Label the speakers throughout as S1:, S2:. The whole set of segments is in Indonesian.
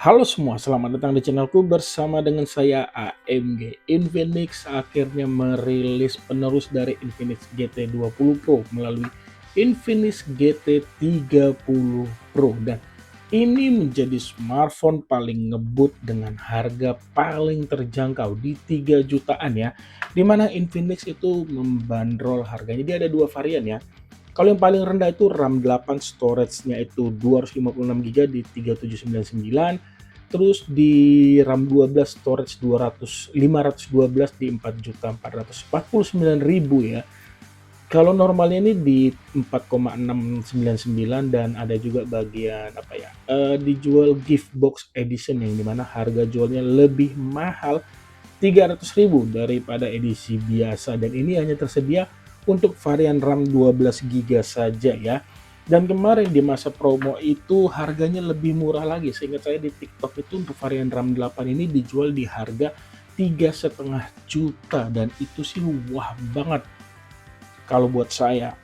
S1: Halo semua, selamat datang di channelku bersama dengan saya AMG. Infinix akhirnya merilis penerus dari Infinix GT 20 Pro melalui Infinix GT 30 Pro, dan ini menjadi smartphone paling ngebut dengan harga paling terjangkau di 3 jutaan ya. Dimana Infinix itu membandrol harganya, dia ada dua varian ya. Kalau yang paling rendah itu RAM 8, storage-nya itu 256 GB di 3799. Terus di RAM 12, storage 512 di 4.449.000 ya. Kalau normalnya ini di 4,699, dan ada juga bagian apa ya? Dijual gift box edition yang dimana harga jualnya lebih mahal 300.000 daripada edisi biasa, dan ini hanya tersedia untuk varian RAM 12 GB saja ya. Dan kemarin di masa promo itu harganya lebih murah lagi. Seingat saya di TikTok itu untuk varian RAM 8 ini dijual di harga 3,5 juta, dan itu sih wah banget kalau buat saya.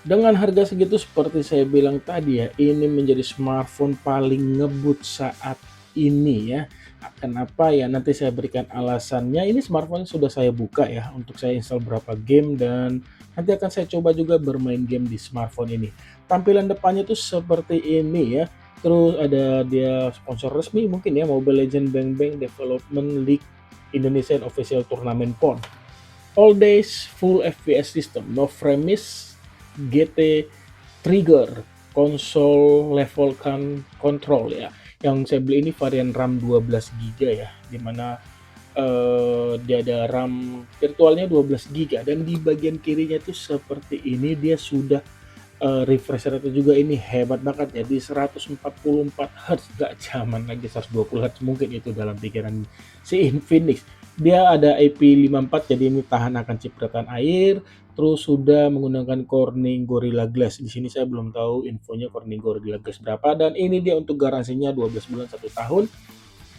S1: Dengan harga segitu seperti saya bilang tadi ya, ini menjadi smartphone paling ngebut saat ini ya. Kenapa ya? Nanti saya berikan alasannya. Ini smartphone sudah saya buka ya, untuk saya install beberapa game, dan nanti akan saya coba juga bermain game di smartphone ini. Tampilan depannya tuh seperti ini ya. Terus ada dia sponsor resmi mungkin ya, Mobile Legends Bang Bang Development League Indonesian Official Tournament PON. All days full FPS system, no frames, GT trigger, console level control ya. Yang saya beli ini varian RAM 12 GB ya, dimana dia ada RAM virtualnya 12 GB, dan di bagian kirinya itu seperti ini dia sudah refresh rate juga ini hebat banget ya, di 144 Hz, gak zaman lagi 120 Hz mungkin itu dalam pikiran si Infinix. Dia ada IP54, jadi ini tahan akan cipratan air, terus sudah menggunakan Corning Gorilla Glass. Di sini saya belum tahu infonya Corning Gorilla Glass berapa, dan ini dia untuk garansinya 12 bulan 1 tahun.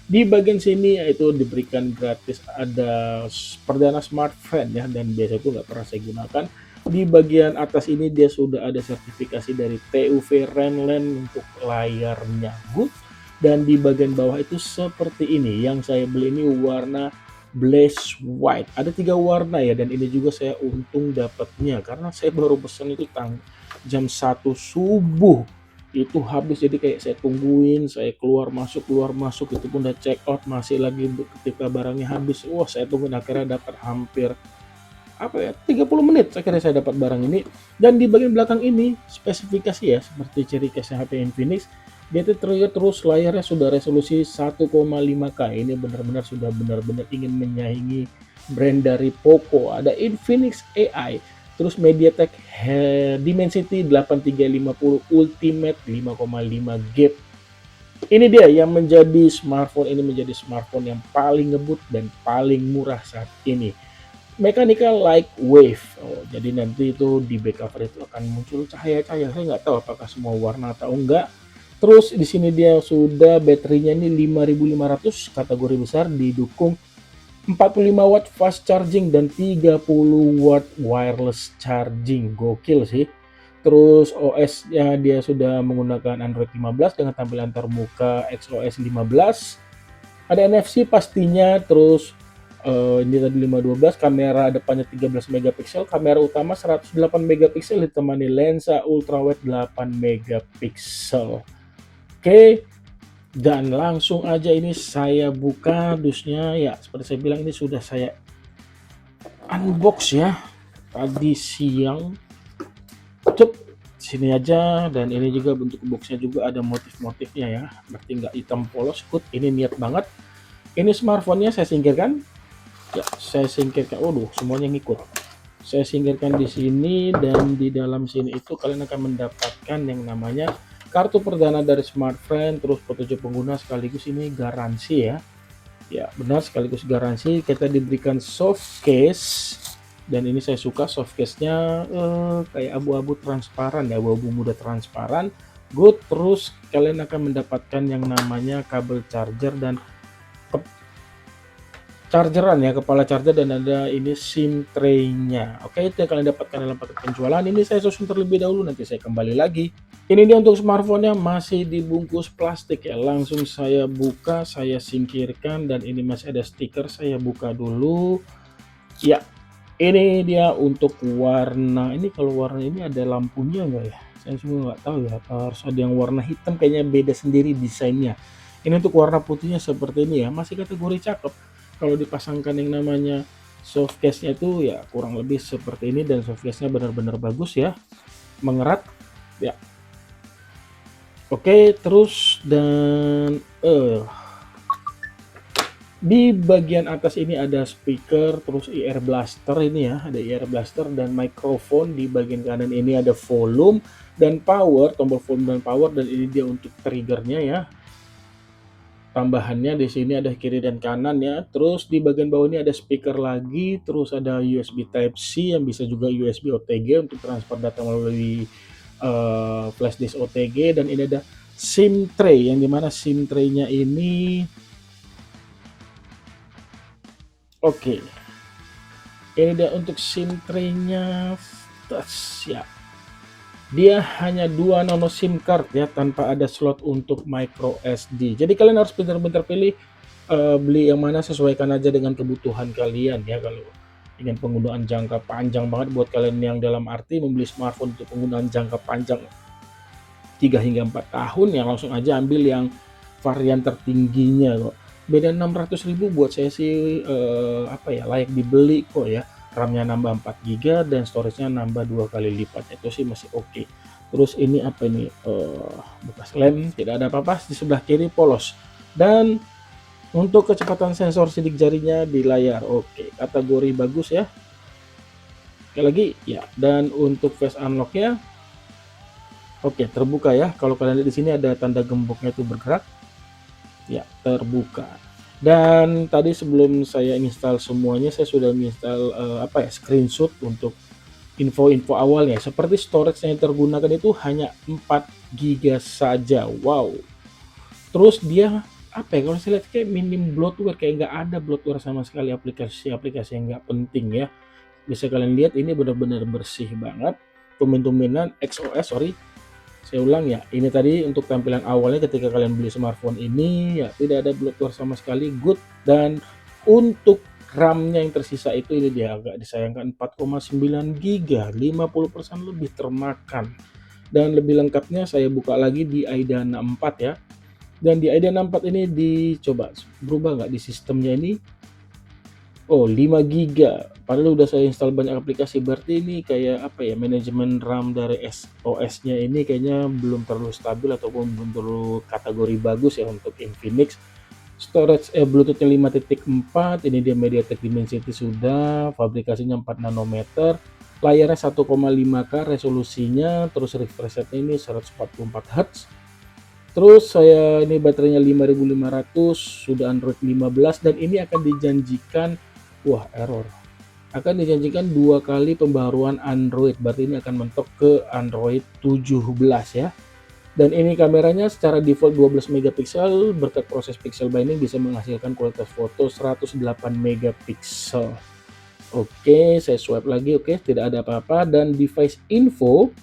S1: Di bagian sini yaitu diberikan gratis ada perdana smartphone ya, dan biasa itu nggak pernah saya gunakan. Di bagian atas ini dia sudah ada sertifikasi dari TUV Renlen untuk layarnya good, dan di bagian bawah itu seperti ini. Yang saya beli ini warna Blaze White. Ada 3 warna ya, dan ini juga saya untung dapatnya karena saya baru pesan itu jam 1 subuh itu habis, jadi kayak saya tungguin, saya keluar masuk, itu pun udah check out masih lagi ketika barangnya habis. Wah, saya tungguin akhirnya dapat hampir apa ya, 30 menit akhirnya saya dapat barang ini. Dan di bagian belakang ini spesifikasi ya, seperti ciri khas HP Infinix, dia terus layarnya sudah resolusi 1,5K. Ini benar-benar sudah benar-benar ingin menyaingi brand dari Poco. Ada Infinix AI, terus MediaTek Dimensity 8350 Ultimate 5,5 GB. Ini dia yang menjadi smartphone yang paling ngebut dan paling murah saat ini. Mechanical Light Wave. Jadi nanti itu di back cover itu akan muncul cahaya-cahaya. Saya nggak tahu apakah semua warna atau enggak. Terus di sini dia sudah baterainya ini 5500 kategori besar, didukung 45 watt fast charging dan 30 watt wireless charging. Gokil sih. Terus OS-nya dia sudah menggunakan Android 15 dengan tampilan terbuka XOS 15. Ada NFC pastinya, terus ini tadi 512, kamera depannya 13 megapiksel, kamera utama 108 megapiksel ditemani lensa ultrawide 8 megapiksel. Oke, dan langsung aja ini saya buka dusnya ya. Seperti saya bilang, ini sudah saya unbox ya tadi siang. Cuk, sini aja. Dan ini juga bentuk boxnya juga ada motif-motifnya ya, berarti nggak hitam polos. Good, ini niat banget. Ini smartphone-nya saya singkirkan. Ya, saya singkirkan. Waduh, semuanya ngikut. Saya singkirkan di sini, dan di dalam sini itu kalian akan mendapatkan yang namanya kartu perdana dari smartphone, terus petunjuk pengguna, sekaligus ini garansi ya. Ya, benar, sekaligus garansi. Kita diberikan soft case, dan ini saya suka soft case-nya kayak abu-abu transparan ya, abu-abu muda transparan. Good, terus kalian akan mendapatkan yang namanya kabel charger dan chargeran ya, kepala charger, dan ada ini SIM tray-nya. Oke, itu yang kalian dapatkan dalam paket penjualan. Ini saya susun terlebih dahulu, nanti saya kembali lagi. Ini dia untuk smartphone-nya, masih dibungkus plastik ya. Langsung saya buka, saya singkirkan, dan ini masih ada stiker. Saya buka dulu. Ya, ini dia untuk warna. Ini kalau warna ini ada lampunya nggak ya? Saya semua nggak tahu ya. Harus ada yang warna hitam, kayaknya beda sendiri desainnya. Ini untuk warna putihnya seperti ini ya. Masih kategori cakep. Kalau dipasangkan yang namanya soft case-nya itu ya kurang lebih seperti ini, dan soft case-nya benar-benar bagus ya. Mengerat. Ya. Oke, terus dan di bagian atas ini ada speaker, terus ear blaster ini ya, ada ear blaster dan mikrofon. Di bagian kanan ini ada volume dan power, tombol volume dan power, dan ini dia untuk triggernya ya. Tambahannya di sini ada kiri dan kanan ya. Terus di bagian bawah ini ada speaker lagi, terus ada USB Type C yang bisa juga USB OTG untuk transfer data melalui flash disk OTG, dan ini ada SIM tray yang dimana SIM tray-nya ini oke. Ini dia untuk SIM tray-nya ya. Dia hanya 2 nano SIM card ya, tanpa ada slot untuk micro SD. Jadi kalian harus benar-benar pilih beli yang mana, sesuaikan aja dengan kebutuhan kalian ya. Kalau ingin penggunaan jangka panjang banget, buat kalian yang dalam arti membeli smartphone untuk penggunaan jangka panjang 3 hingga 4 tahun ya, langsung aja ambil yang varian tertingginya kok. Beda 600.000 buat saya sih apa ya, layak dibeli kok ya. RAM-nya nambah 4 GB dan storage-nya nambah 2 kali lipat, itu sih masih oke. Terus ini apa ini, bekas lem, tidak ada apa-apa. Di sebelah kiri polos, dan untuk kecepatan sensor sidik jarinya di layar oke, kategori bagus ya. Sekali lagi ya, dan untuk face unlock-nya oke, terbuka ya. Kalau kalian lihat di sini ada tanda gemboknya itu bergerak ya, terbuka. Dan tadi sebelum saya install semuanya, saya sudah install apa ya, screenshot untuk info-info awalnya. Seperti storage yang tergunakan itu hanya 4 GB saja. Wow. Terus dia apa ya, kalau saya lihat kayak minim bloatware, kayak nggak ada bloatware sama sekali, aplikasi-aplikasi yang nggak penting ya. Bisa kalian lihat ini benar-benar bersih banget. Tumben-tumbenan XOS, sorry, saya ulang ya, ini tadi untuk tampilan awalnya ketika kalian beli smartphone ini ya, tidak ada bloatware sama sekali, good. Dan untuk RAM-nya yang tersisa itu, ini dia agak disayangkan, 4,9 GB, 50% lebih termakan. Dan lebih lengkapnya saya buka lagi di Aidana 4 ya. Dan di Aidana 4 ini dicoba berubah nggak di sistemnya ini. Oh, 5 GB. Padahal udah saya install banyak aplikasi. Berarti ini kayak apa ya, manajemen RAM dari OS-nya ini kayaknya belum terlalu stabil ataupun belum terlalu kategori bagus ya untuk Infinix. Storage Bluetooth-nya 5.4. Ini dia MediaTek Dimensity sudah, fabrikasinya 4 nanometer. Layarnya 1,5K resolusinya, terus refresh rate-nya ini 144 Hz. Terus saya ini baterainya 5500, sudah Android 15, dan ini akan dijanjikan error. Akan dijanjikan 2 kali pembaruan Android, berarti ini akan mentok ke Android 17 ya. Dan ini kameranya secara default 12 megapiksel, berkat proses pixel binding bisa menghasilkan kualitas foto 108 megapiksel. Oke, saya swipe lagi, oke, tidak ada apa-apa. Dan device info,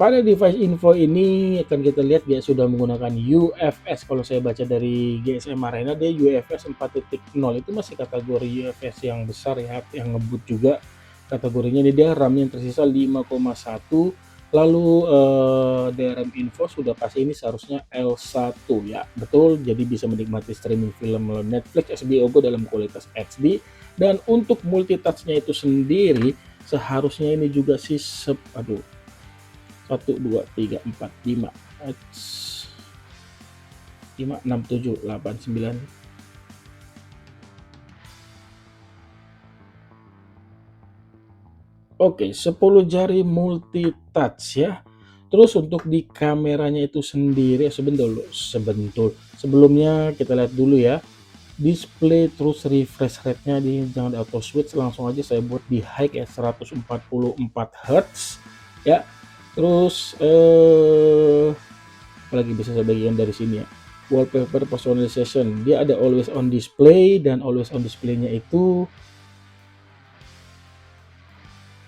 S1: pada device info ini akan kita lihat dia sudah menggunakan UFS. Kalau saya baca dari GSM Arena, dia UFS 4.0, itu masih kategori UFS yang besar ya, yang ngebut juga kategorinya. Ini dia RAM yang tersisa 5,1. Lalu DRM info sudah pasti ini seharusnya L1 ya, betul. Jadi bisa menikmati streaming film melalui Netflix, HBO Go dalam kualitas HD. Dan untuk multitouch-nya itu sendiri seharusnya ini juga sih 1, 2, 3, 4, 5, 6, 7, 8, 9. Oke, 10 jari multitouch ya. Terus untuk di kameranya itu sendiri, sebelumnya kita lihat dulu ya. Display terus refresh rate-nya jangan di auto switch, langsung aja saya buat di high ya, 144 Hz ya. Terus apalagi bisa saya bagikan dari sini ya. Wallpaper personalization. Dia ada always on display, dan always on display-nya itu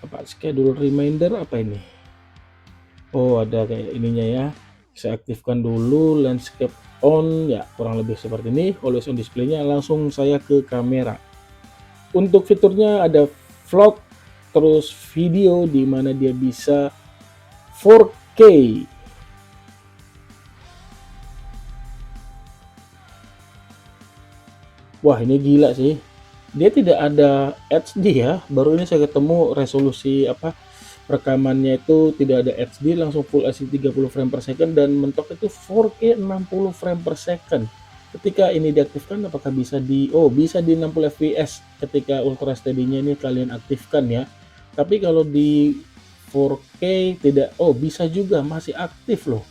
S1: apa? Schedule reminder apa ini? Oh, ada kayak ininya ya. Saya aktifkan dulu landscape on ya, kurang lebih seperti ini. Always on display-nya, langsung saya ke kamera. Untuk fiturnya ada vlog, terus video di mana dia bisa 4K. Wah, ini gila sih. Dia tidak ada HD ya. Baru ini saya ketemu resolusi apa rekamannya itu tidak ada HD, langsung Full HD 30 frame per second, dan mentok itu 4K 60 frame per second. Ketika ini diaktifkan, apakah bisa bisa di 60 fps ketika ultra steady-nya ini kalian aktifkan ya. Tapi kalau di 4K tidak, bisa juga, masih aktif loh.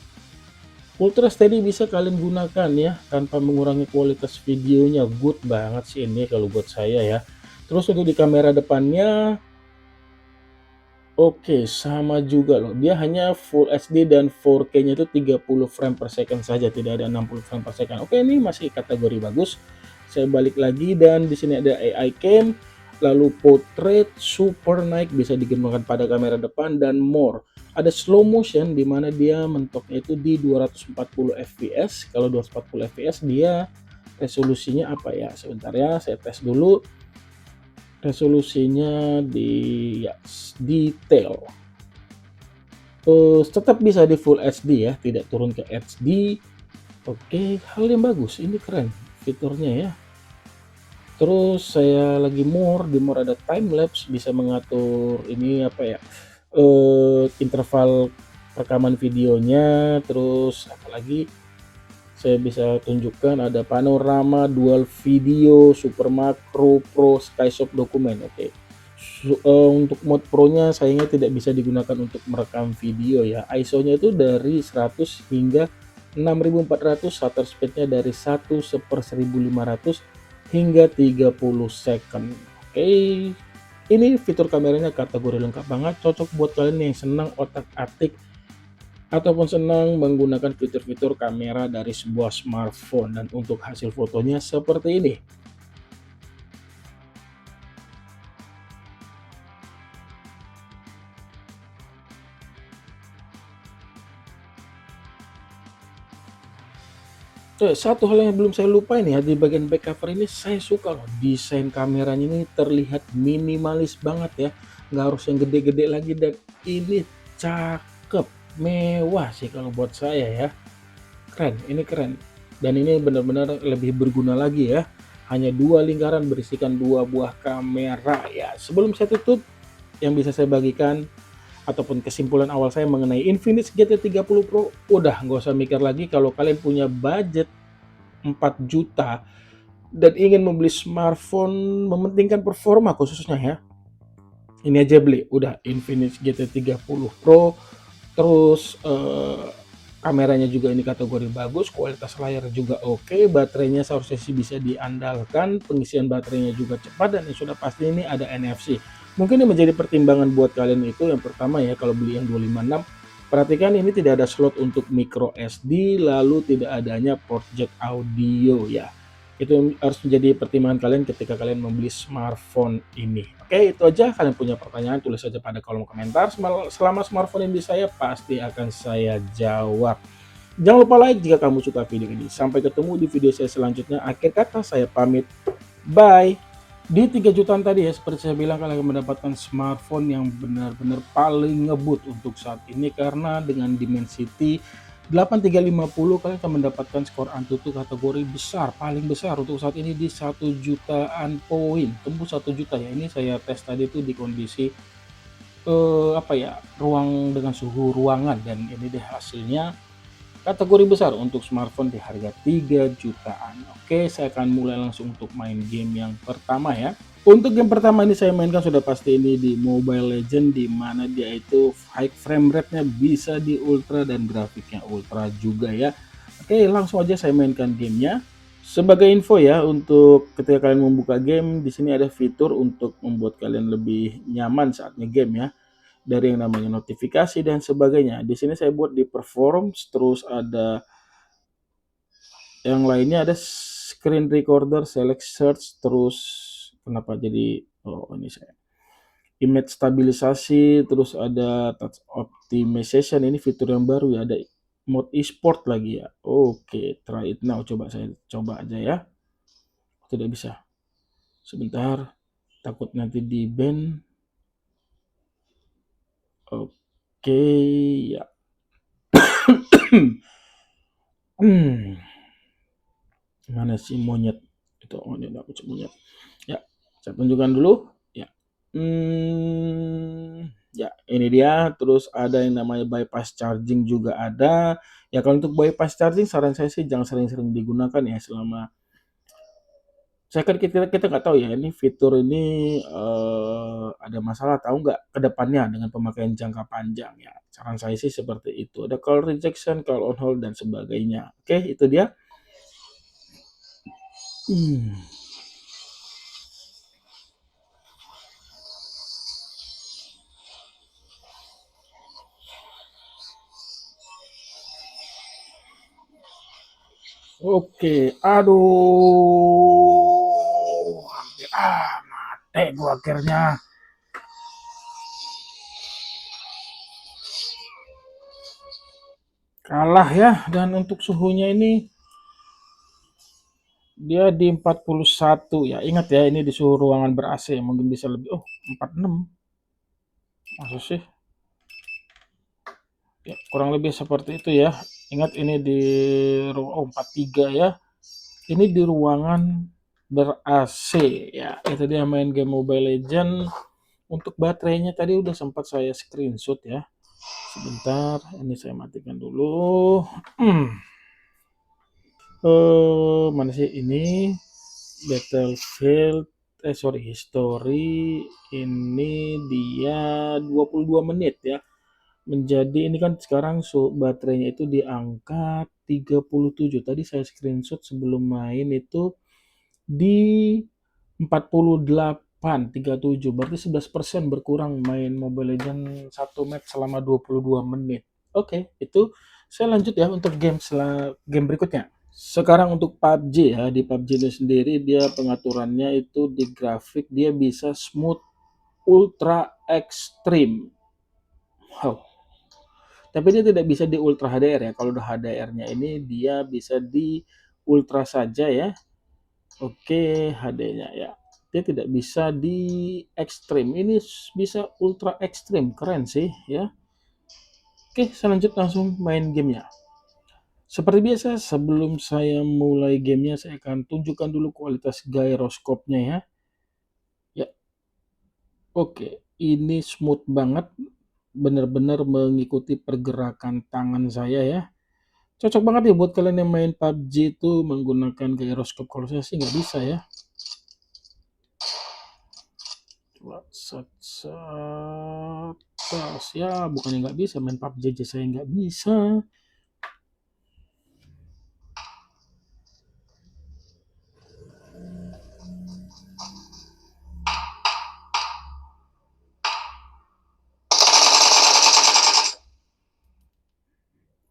S1: Ultra steady bisa kalian gunakan ya tanpa mengurangi kualitas videonya. Good banget sih ini kalau buat saya ya. Terus untuk di kamera depannya, oke, sama juga loh. Dia hanya Full HD dan 4K-nya itu 30 frame per second saja, tidak ada 60 frame per second. Oke, ini masih kategori bagus. Saya balik lagi, dan di sini ada AI cam, lalu portrait, super naik bisa digunakan pada kamera depan, dan more. Ada slow motion di mana dia mentoknya itu di 240 fps. Kalau 240 fps dia resolusinya apa ya? Sebentar ya, saya tes dulu. Resolusinya di ya, detail. Tetap bisa di Full HD ya, tidak turun ke HD. Oke, hal yang bagus, ini keren fiturnya ya. Terus saya lagi di more ada time lapse, bisa mengatur ini apa ya, interval rekaman videonya. Terus apalagi saya bisa tunjukkan ada panorama, dual video, super makro, pro, skyshot dokumen. Oke. Untuk mode pro-nya sayangnya tidak bisa digunakan untuk merekam video ya. ISO-nya itu dari 100 hingga 6400, shutter speed-nya dari 1/1500 hingga 30 second. Oke. Ini fitur kameranya kategori lengkap banget, cocok buat kalian yang senang otak-atik ataupun senang menggunakan fitur-fitur kamera dari sebuah smartphone. Dan untuk hasil fotonya seperti ini. Satu hal yang belum saya lupa ini ya, di bagian back cover ini saya suka loh, desain kameranya ini terlihat minimalis banget ya, nggak harus yang gede-gede lagi, dan ini cakep, mewah sih kalau buat saya ya. Keren, ini keren. Dan ini benar-benar lebih berguna lagi ya. Hanya dua lingkaran berisikan dua buah kamera ya. Sebelum saya tutup, yang bisa saya bagikan ataupun kesimpulan awal saya mengenai Infinix GT30 Pro, udah nggak usah mikir lagi. Kalau kalian punya budget 4 juta dan ingin membeli smartphone mementingkan performa khususnya ya, ini aja beli, udah Infinix GT30 Pro. Terus kameranya juga ini kategori bagus, kualitas layar juga oke, baterainya seharusnya sih bisa diandalkan, pengisian baterainya juga cepat, dan yang sudah pasti ini ada NFC. Mungkin yang menjadi pertimbangan buat kalian itu yang pertama ya, kalau beli yang 256, perhatikan ini tidak ada slot untuk micro SD, lalu tidak adanya port jack audio ya. Itu harus menjadi pertimbangan kalian ketika kalian membeli smartphone ini. Oke, itu aja. Kalian punya pertanyaan, tulis saja pada kolom komentar. Selama smartphone ini saya pasti akan saya jawab. Jangan lupa like jika kamu suka video ini. Sampai ketemu di video saya selanjutnya. Akhir kata saya pamit. Bye. Di 3 jutaan tadi ya, seperti saya bilang, kalian akan mendapatkan smartphone yang benar-benar paling ngebut untuk saat ini, karena dengan Dimensity 8350 kalian akan mendapatkan skor Antutu kategori besar, paling besar untuk saat ini di 1 jutaan poin, tembus 1 juta ya. Ini saya tes tadi itu di kondisi apa ya, ruang dengan suhu ruangan, dan ini deh hasilnya kategori besar untuk smartphone di harga 3 jutaan. Oke, saya akan mulai langsung untuk main game yang pertama ya. Untuk game pertama ini saya mainkan sudah pasti ini di Mobile Legend, di mana dia itu high frame rate-nya bisa di ultra dan grafiknya ultra juga ya. Oke, langsung aja saya mainkan gamenya. Sebagai info ya, untuk ketika kalian membuka game, di sini ada fitur untuk membuat kalian lebih nyaman saat ngegame ya. dari yang namanya notifikasi dan sebagainya. Di sini saya buat di performs, terus ada yang lainnya, ada screen recorder, select search, terus kenapa jadi ini saya image stabilisasi, terus ada touch optimization, ini fitur yang baru ya, ada mode e-sport lagi ya. Oke, try it now, coba saya coba aja ya. Tidak bisa. Sebentar, takut nanti di ban. Oke, ya. Mana sih monyet? Itu monyet, aku monyet. Ya, saya tunjukkan dulu. Ya. Ya, ini dia. Terus ada yang namanya bypass charging juga ada. Ya, kalau untuk bypass charging saran saya sih jangan sering-sering digunakan ya selama saya kan kita nggak tahu ya ini fitur ini ada masalah tahu nggak ke depannya dengan pemakaian jangka panjang ya. Saran saya sih seperti itu. Ada call rejection, call on hold dan sebagainya. Oke, itu dia. Hmm. Oke, aduh, hampir mati gua akhirnya. Kalah ya, dan untuk suhunya ini dia di 41 ya. Ingat ya, ini di suhu ruangan ber-AC, mungkin bisa lebih. Oh, 46. Maksud sih? Ya, kurang lebih seperti itu ya. Ingat ini di 43 ya. Ini di ruangan ber-AC ya. Itu dia main game Mobile Legend. Untuk baterainya tadi udah sempat saya screenshot ya. Sebentar, ini saya matikan dulu. Mana sih ini? Battlefield, sorry, history. Ini dia 22 menit ya. Menjadi ini kan sekarang baterainya itu di angka 37. Tadi saya screenshot sebelum main itu di 48, 37. Berarti 11% berkurang main Mobile Legends 1 match selama 22 menit. Oke, itu saya lanjut ya untuk game berikutnya. Sekarang untuk PUBG ya, di PUBG itu sendiri dia pengaturannya itu di grafik dia bisa smooth ultra extreme. Wow. Tapi dia tidak bisa di ultra HDR ya. Kalau udah HDR-nya ini dia bisa di ultra saja ya. Oke, HD-nya ya. Dia tidak bisa di ekstrim. Ini bisa ultra ekstrim. Keren sih ya. Oke, saya lanjut langsung main gamenya. Seperti biasa, sebelum saya mulai gamenya, saya akan tunjukkan dulu kualitas gyroscope-nya ya. Ya, oke. Ini smooth banget. Benar-benar mengikuti pergerakan tangan saya ya. Cocok banget ya buat kalian yang main PUBG itu menggunakan gyroscope. Kalau saya sih nggak bisa ya. Terus ya bukannya nggak bisa main PUBG aja saya nggak bisa.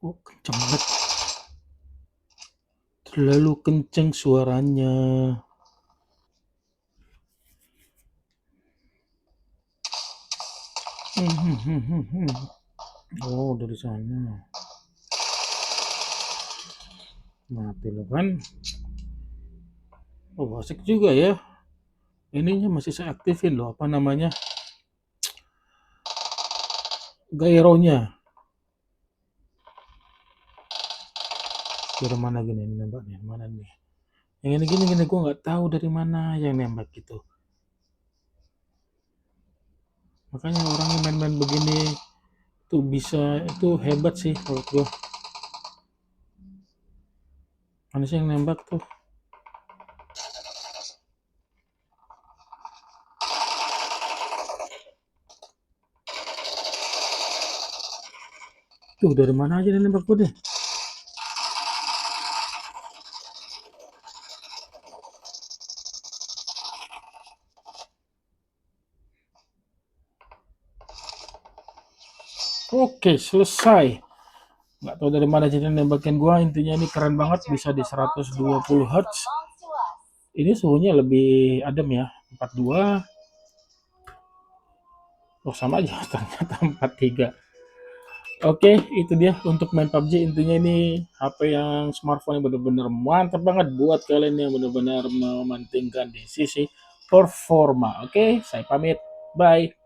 S1: Oh kenceng banget, terlalu kenceng suaranya. Oh dari sana mati lo kan. Oh asik juga ya, ininya masih saya aktifin loh, apa namanya, gyronya. Dari mana gini nembaknya, mana nih yang ini gini gue nggak tahu dari mana yang nembak gitu. Makanya orang yang main-main begini tuh bisa, itu hebat sih menurut gue. Mana sih yang nembak tuh? Tuh dari mana aja nih nembak gue nih? Oke, selesai. Nggak tahu dari mana jadi nembakin gua, intinya ini keren banget, bisa di 120 Hz. Ini suhunya lebih adem ya, 42. Oh sama aja ternyata 43. Oke, itu dia untuk main PUBG. Intinya ini HP yang smartphone yang benar-benar mantap banget buat kalian yang benar-benar mementingkan di sisi performa. Oke, saya pamit. Bye.